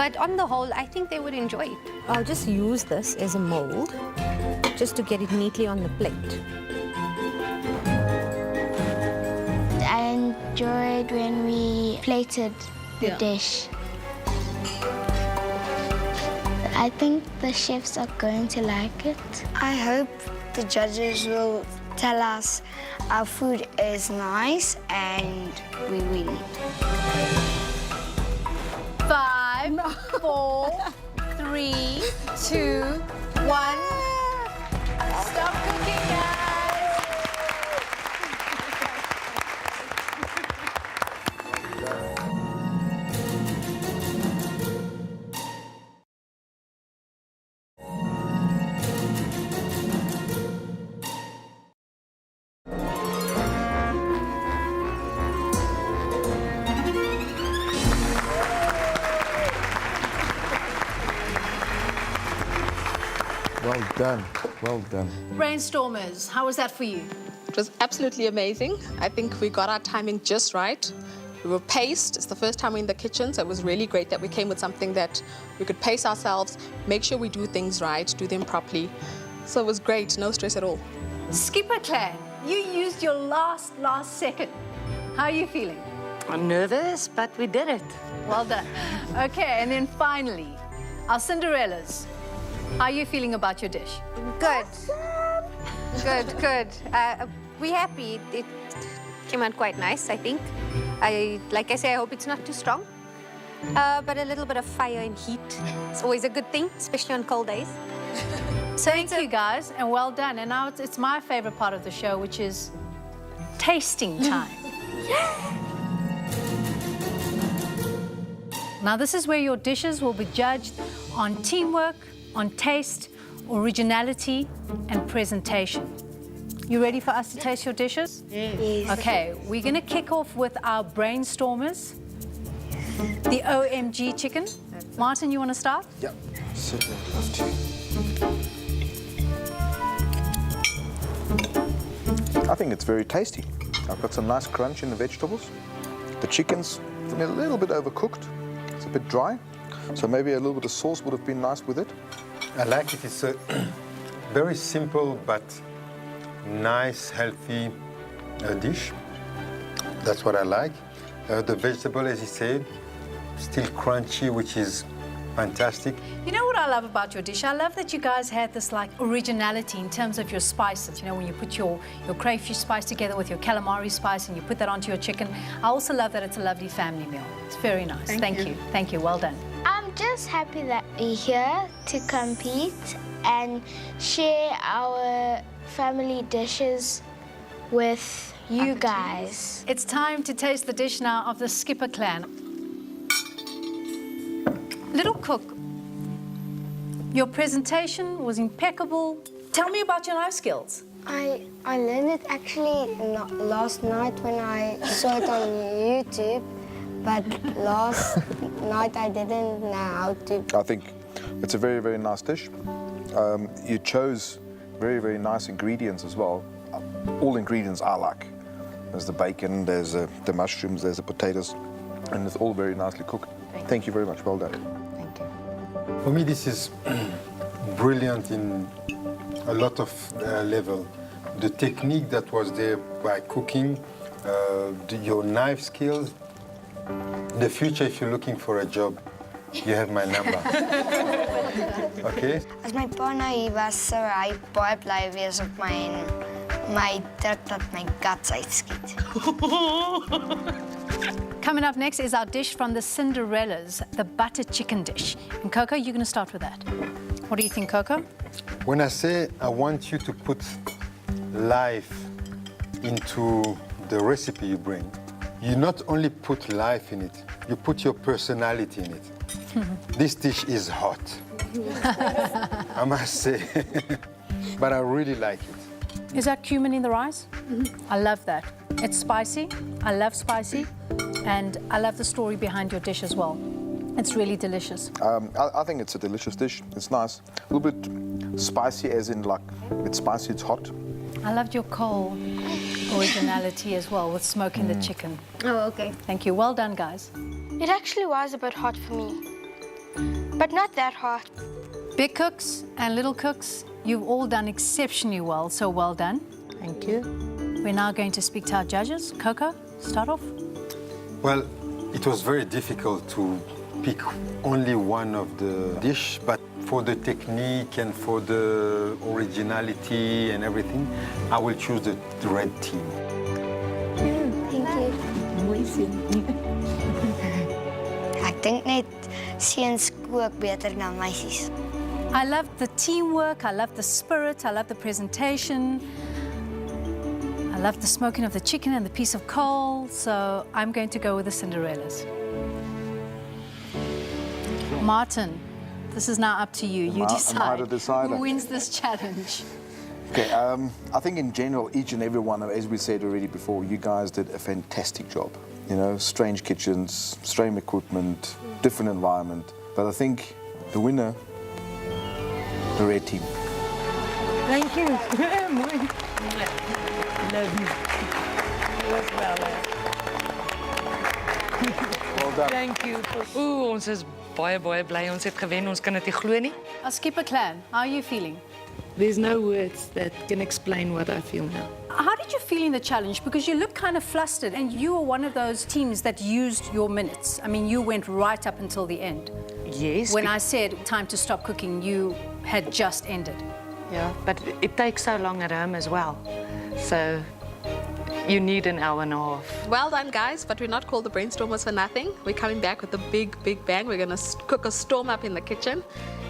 But on the whole, I think they would enjoy it. I'll just use this as a mold, just to get it neatly on the plate. I enjoyed when we plated the dish. I think the chefs are going to like it. I hope the judges will tell us our food is nice and we win. 5, 4, 3, 2, 1. Stop cooking, guys. Well done, well done. Brainstormers, how was that for you? It was absolutely amazing. I think we got our timing just right. We were paced. It's the first time we're in the kitchen, so it was really great that we came with something that we could pace ourselves, make sure we do things right, do them properly. So it was great, no stress at all. Skipper Clan, you used your last second. How are you feeling? I'm nervous, but we did it. Well done. Okay, and then finally, our Cinderellas. How are you feeling about your dish? Good. Good. We're happy. It came out quite nice, I think. Like I say, I hope it's not too strong. But a little bit of fire and heat is always a good thing, especially on cold days. So thank you, guys, and well done. And now it's my favorite part of the show, which is tasting time. Now, this is where your dishes will be judged on teamwork, on taste, originality, and presentation. You ready for us to taste your dishes? Yes. Okay, we're going to kick off with our Brainstormers, the OMG chicken. Martin, you want to start? Yep, certainly love to. I think it's very tasty. I've got some nice crunch in the vegetables. The chicken's a little bit overcooked. It's a bit dry. So maybe a little bit of sauce would have been nice with it. I like it. It's a very simple but nice, healthy dish. That's what I like. The vegetable, as you said, still crunchy, which is fantastic. You know what I love about your dish? I love that you guys had this like originality in terms of your spices. You know, when you put your crayfish spice together with your calamari spice and you put that onto your chicken. I also love that it's a lovely family meal. It's very nice. Thank you. Thank you. Well done. I'm just happy that we're here to compete and share our family dishes with you guys. It's time to taste the dish now of the Skipper Clan. Little cook, your presentation was impeccable. Tell me about your knife skills. I learned it actually last night when I saw it on YouTube, but last night I didn't know how to. I think it's a very, very nice dish. You chose very, very nice ingredients as well. All ingredients I like. There's the bacon, there's the mushrooms, there's the potatoes, and it's all very nicely cooked. Thank you very much. Well done. Thank you. For me, this is brilliant in a lot of level. The technique that was there by cooking, your knife skills. The future, if you're looking for a job, you have my number. Okay? As my pa nou hier was, sou hy baie bly wees op my druk dat my guts uitskiet. Coming up next is our dish from the Cinderellas, the butter chicken dish. And Coco, you're going to start with that. What do you think, Coco? When I say I want you to put life into the recipe you bring, you not only put life in it, you put your personality in it. This dish is hot, I must say, but I really like it. Is that cumin in the rice? I love that. It's spicy. I love spicy. And I love the story behind your dish as well. It's really delicious. I think it's a delicious dish. It's nice. A little bit spicy, as in like, it's spicy, it's hot. I loved your coal originality as well with smoking the chicken. Oh, okay. Thank you. Well done, guys. It actually was a bit hot for me. but not that hot. Big cooks and little cooks, you've all done exceptionally well, so well done. Thank you. We're now going to speak to our judges. Coco, start off. Well, it was very difficult to pick only one of the dish, but for the technique and for the originality and everything, I will choose the red team. Thank you. Ek dink net seuns kook beter dan meisies. I love the teamwork, I love the spirit, I love the presentation. I love the smoking of the chicken and the piece of coal, so I'm going to go with the Cinderellas. Martin, this is now up to you. You decide who wins this challenge. Okay, I think in general, each and every one, as we said already before, you guys did a fantastic job. You know, strange kitchens, strange equipment, different environment. But I think the winner, the red team. Thank you. Love you. Well done. Thank you. Ooh, ons is baie bly ons het gewen. Ons kan dit nie glo nie. I'll skip a clan. How are you feeling? There's no words that can explain what I feel now. How did you feel in the challenge? Because you look kind of flustered, and you were one of those teams that used your minutes. I mean, you went right up until the end. Yes. When I said time to stop cooking, you had just ended. Yeah, but it takes so long at home as well. So you need an hour and a half. Well done, guys, but we're not called the Brainstormers for nothing. We're coming back with a big bang. We're going to cook a storm up in the kitchen,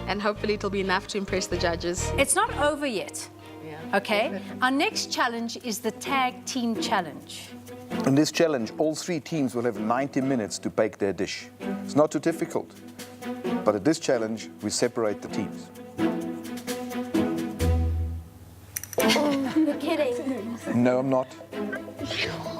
and hopefully it'll be enough to impress the judges. It's not over yet. Yeah. Okay? Our next challenge is the tag team challenge. In this challenge, all three teams will have 90 minutes to bake their dish. It's not too difficult. But at this challenge, we separate the teams. You're kidding. No, I'm not.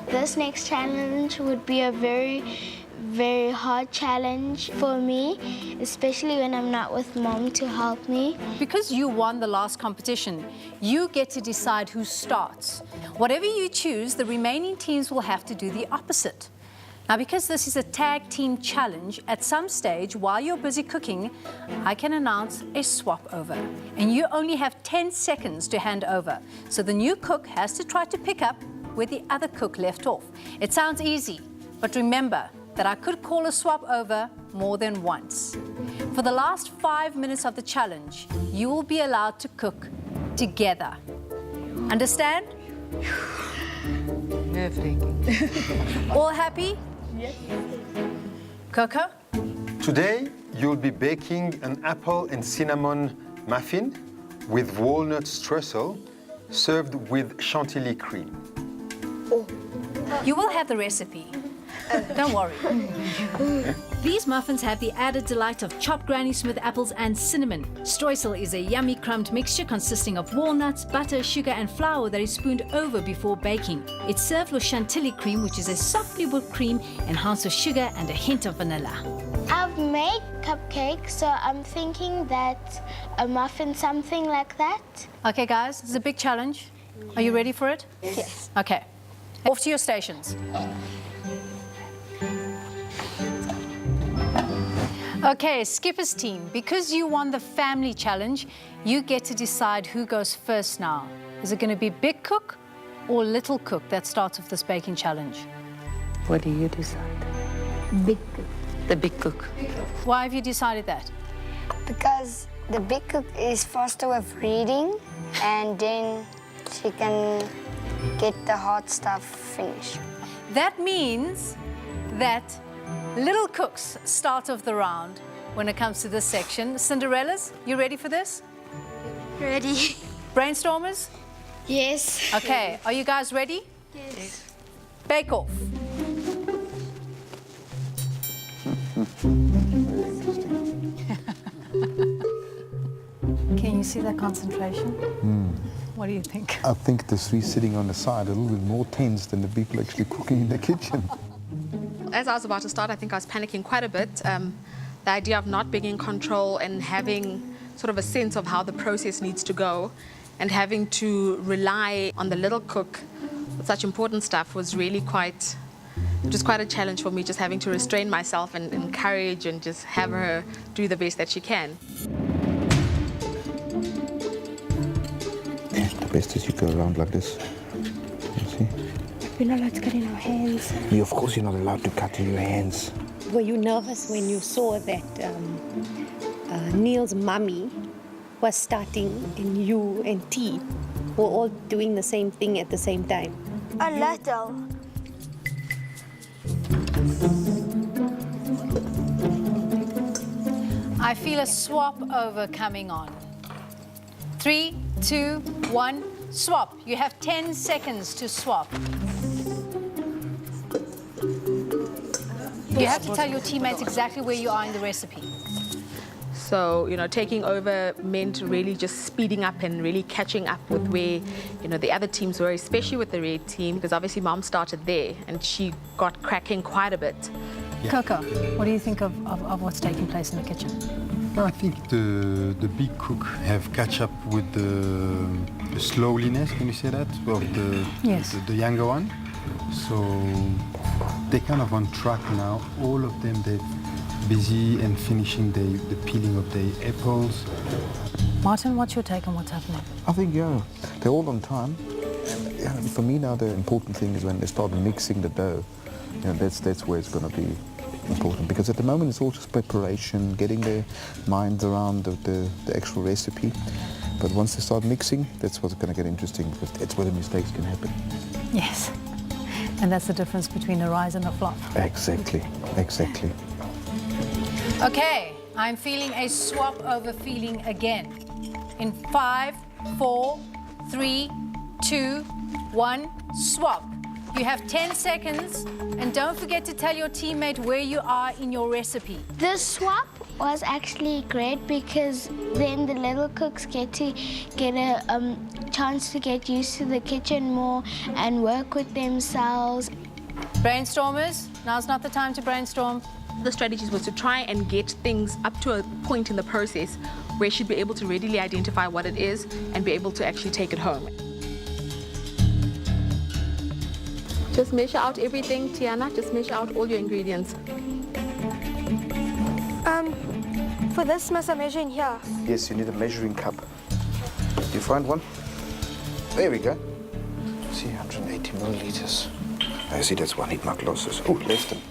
This next challenge would be a very hard challenge for me, especially when I'm not with Mom to help me. Because you won the last competition, you get to decide who starts. Whatever you choose, the remaining teams will have to do the opposite. Now, because this is a tag team challenge, at some stage, while you're busy cooking, I can announce a swap over. And you only have 10 seconds to hand over. So the new cook has to try to pick up where the other cook left off. It sounds easy, but remember that I could call a swap over more than once. For the last 5 minutes of the challenge, you will be allowed to cook together. Understand? Nerve-wracking. All happy? Yes. Coco? Today, you'll be baking an apple and cinnamon muffin with walnut streusel served with chantilly cream. You will have the recipe. Don't worry. These muffins have the added delight of chopped Granny Smith apples and cinnamon. Streusel is a yummy crumbed mixture consisting of walnuts, butter, sugar and flour that is spooned over before baking. It's served with chantilly cream, which is a softly whipped cream enhanced with sugar and a hint of vanilla. I've made cupcakes, so I'm thinking that a muffin, something like that. Okay, guys, this is a big challenge. Are you ready for it? Yes. Okay. Off to your stations. Okay, Skipper's team, because you won the family challenge, you get to decide who goes first now. Is it going to be Big Cook or Little Cook that starts with this baking challenge? What do you decide? Big cook. The big cook. Why have you decided that? Because the big cook is faster with reading, and then she can get the hard stuff finished. That means that Little Cooks start off the round when it comes to this section. Cinderellas, you ready for this? Ready? Brainstormers? Yes. Okay, are you guys ready? Yes. Bake Off. Can you see that concentration? What do you think? I think the three sitting on the side are a little bit more tense than the people actually cooking in the kitchen. As I was about to start, I think I was panicking quite a bit. The idea of not being in control and having sort of a sense of how the process needs to go and having to rely on the little cook with such important stuff was really quite which is quite a challenge for me, just having to restrain myself and encourage and just have her do the best that she can. The best is you go around like this. You see? We're not allowed to cut in our hands. Of course you're not allowed to cut in your hands. Were you nervous when you saw that Neil's mummy was starting and you and T were all doing the same thing at the same time? A little. I feel a swap over coming on. 3, 2, 1, swap. You have 10 seconds to swap. You have to tell your teammates exactly where you are in the recipe. So, taking over meant really just speeding up and really catching up with where, the other teams were, especially with the red team, because obviously Mom started there and she got cracking quite a bit. Coco, what do you think of what's taking place in the kitchen? No, I think the big cook have catch up with the slowliness, can you say that? Of Yes. the younger one. So they're kind of on track now. All of them, they're busy and finishing the peeling of the apples. Martin, what's your take on what's happening? I think, they're all on time. And, for me now, the important thing is when they start mixing the dough. That's where it's going to be important, because at the moment it's all just preparation, getting their minds around the actual recipe. But once they start mixing, that's what's going to get interesting, because that's where the mistakes can happen. Yes. And that's the difference between a rise and a flop. Exactly. Okay, I'm feeling a swap over feeling again. In 5, 4, 3, 2, 1, swap. You have 10 seconds, and don't forget to tell your teammate where you are in your recipe. The swap was actually great because then the little cooks get to get a chance to get used to the kitchen more and work with themselves. Brainstormers, now's not the time to brainstorm. The strategies was to try and get things up to a point in the process where she'd be able to readily identify what it is and be able to actually take it home. Just measure out everything, Tiana. Just measure out all your ingredients. For this, must I measure in here? Yes, you need a measuring cup. Do you find one? There we go. See, 180 milliliters. I see that's one heat mark losses. Oh, less than.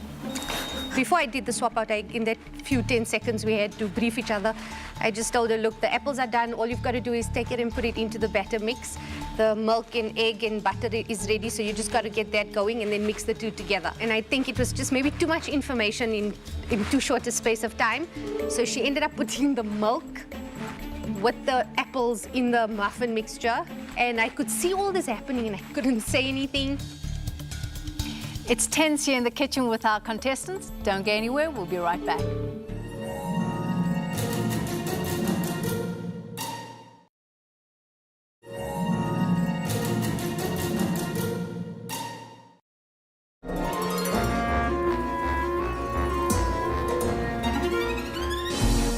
Before I did the swap out, in that few 10 seconds we had to brief each other, I just told her, look, the apples are done. All you've got to do is take it and put it into the batter mix. The milk and egg and butter is ready, so you just got to get that going and then mix the two together. And I think it was just maybe too much information in too short a space of time. So she ended up putting the milk with the apples in the muffin mixture. And I could see all this happening and I couldn't say anything. It's tense here in the kitchen with our contestants. Don't go anywhere, we'll be right back.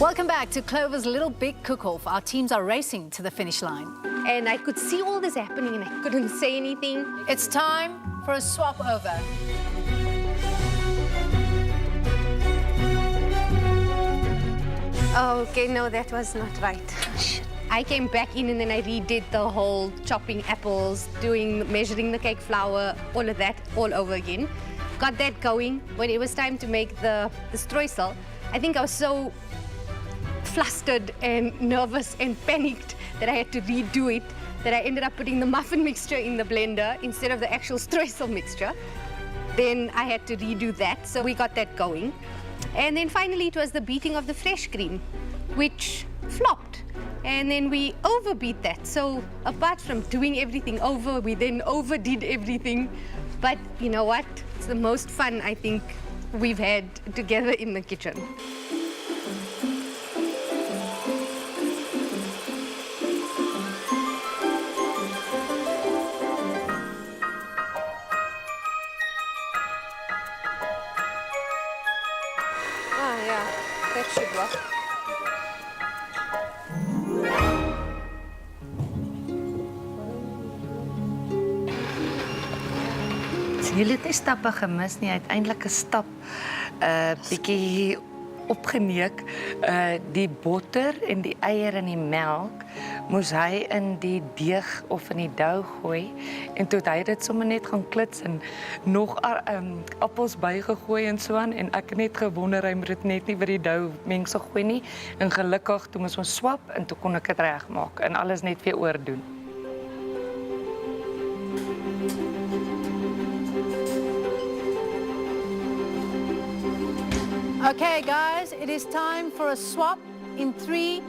Welcome back to Clover's Little Big Cook-Off. Our teams are racing to the finish line. And I could see all this happening and I couldn't say anything. It's time for a swap over. Okay, no, that was not right. I came back in and then I redid the whole chopping apples, measuring the cake flour, all of that all over again. Got that going. When it was time to make the streusel, I think I was so flustered and nervous and panicked that I had to redo it, that I ended up putting the muffin mixture in the blender instead of the actual streusel mixture. Then I had to redo that, so we got that going. And then finally it was the beating of the fresh cream, which flopped. And then we overbeat that. So apart from doing everything over, we then overdid everything. But you know what? It's the most fun I think we've had together in the kitchen. Yeah, that should work. Jullie het nie stappe gemis nie, uiteindelik 'n stap bietjie opgeneek. Die botter en die eier en die melk moes hy in die deeg of in die dou gooi en toe het hy dit sommer net gaan klits en nog appels bygegooi en so aan en ek het net gewonder hy moet dit net nie by die dou mengsel gooi nie en gelukkig toe moes ons swap en toe kon ek dit regmaak en alles net weer oordoen. Okay, guys, it is time for a swap in 3,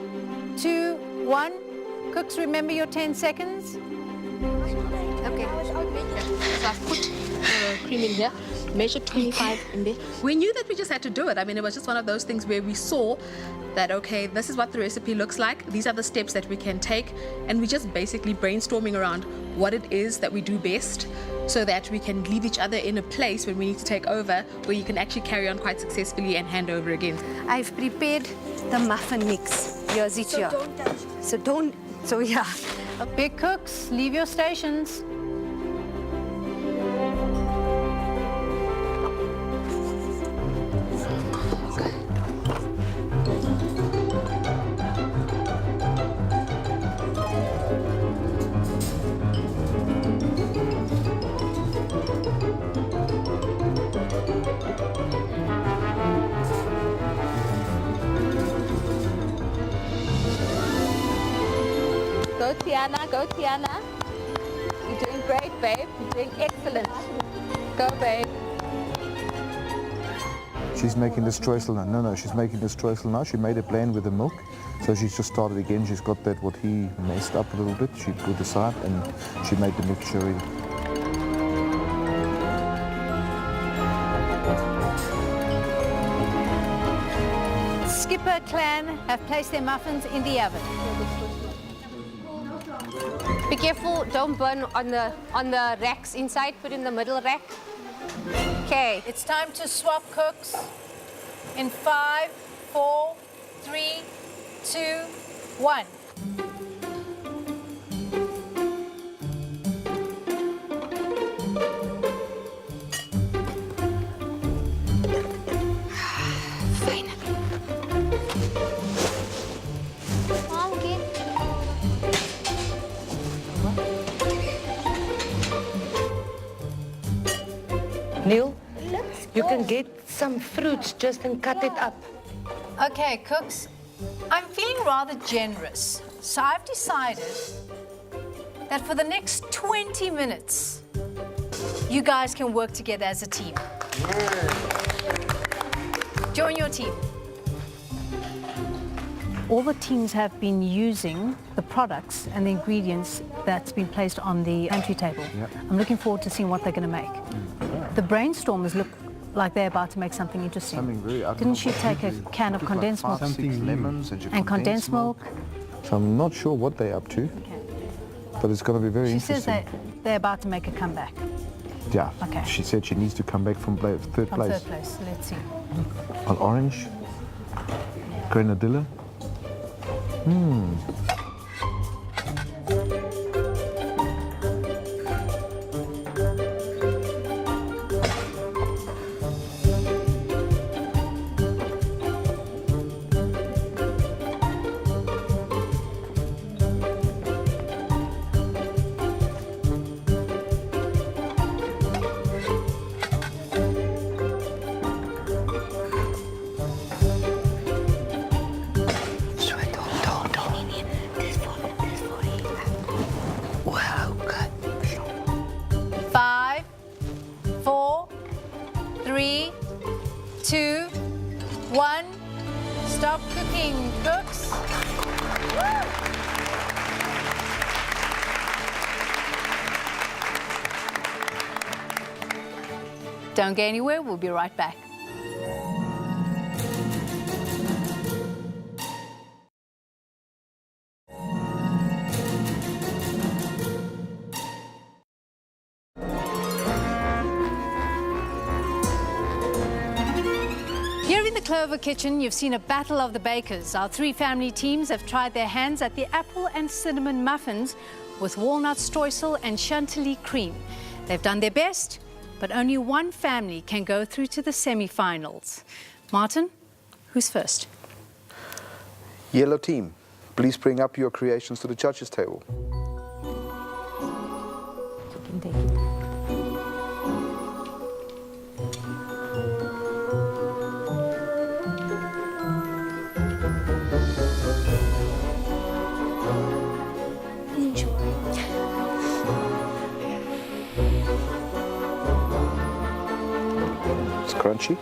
2, 1. Cooks, remember your 10 seconds. Okay. So I've put cream in here, measured 25 in there. We knew that we just had to do it. I mean, it was just one of those things where we saw that, okay, this is what the recipe looks like. These are the steps that we can take. And we're just basically brainstorming around what it is that we do best so that we can leave each other in a place when we need to take over where you can actually carry on quite successfully and hand over again. I've prepared the muffin mix. Here's it here. So don't, so yeah. Big cooks, leave your stations. Go Tiana. You're doing great, babe. You're doing excellent. Go, babe. She's making the streusel now. No, she's making the streusel now. She made a plan with the milk. So she's just started again. She's got that what he messed up a little bit. She put aside and she made the mixture ready. Skipper clan have placed their muffins in the oven. Be careful, don't burn on the racks inside, put in the middle rack. Okay. It's time to swap, cooks. In 5, 4, 3, 2, 1. Neil, you can get some fruits just and cut it up. Okay, cooks, I'm feeling rather generous. So I've decided that for the next 20 minutes, you guys can work together as a team. Join your team. All the teams have been using the products and the ingredients that's been placed on the pantry table. Yep. I'm looking forward to seeing what they're going to make. The Brainstormers look like they're about to make something interesting. Something very Didn't she take a can of condensed milk? Lemons And condensed milk? So I'm not sure what they're up to, Okay. but it's going to be very She interesting. says they're about to make a comeback Yeah. Okay. She said she needs to come back from third from place. third place. Let's see. On orange, grenadilla. Wow, good. 5, 4, 3, 2, 1. Stop cooking, cooks. Don't go anywhere, we'll be right back. Here in the Clover Kitchen, you've seen a battle of the bakers. Our three family teams have tried their hands at the apple and cinnamon muffins with walnut streusel and chantilly cream. They've done their best, but only one family can go through to the semi-finals. Martin, who's first? Yellow team, please bring up your creations to the judges' table. It's crunchy.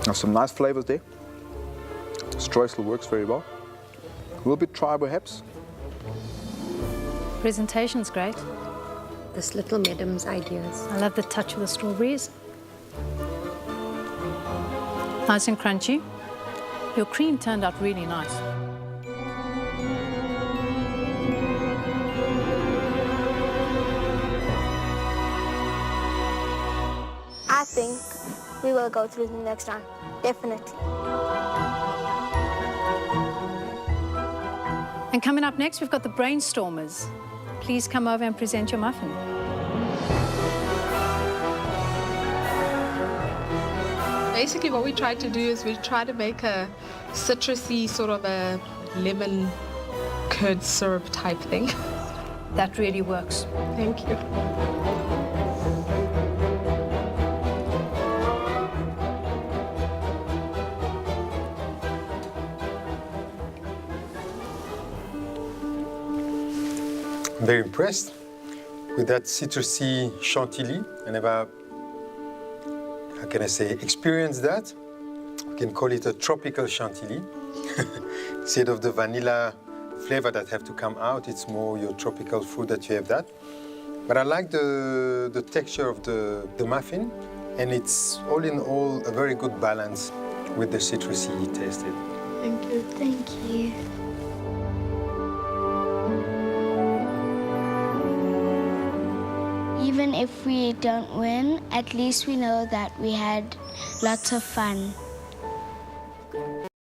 There's some nice flavors there. Streusel works very well. A little bit dry perhaps. Presentation's great. This little madam's ideas. I love the touch of the strawberries. Nice and crunchy. Your cream turned out really nice. I think we will go through the next round. Definitely. And coming up next, we've got the Brainstormers. Please come over and present your muffin. Basically, what we tried to do is we tried to make a citrusy sort of a lemon curd syrup type thing. That really works. Thank you. I'm very impressed with that citrusy chantilly. I never, how can I say, experienced that. You can call it a tropical chantilly. Instead of the vanilla flavor that have to come out, it's more your tropical fruit that you have that. But I like the texture of the muffin, and it's all in all a very good balance with the citrusy taste. Thank you. Thank you. Even if we don't win, at least we know that we had lots of fun.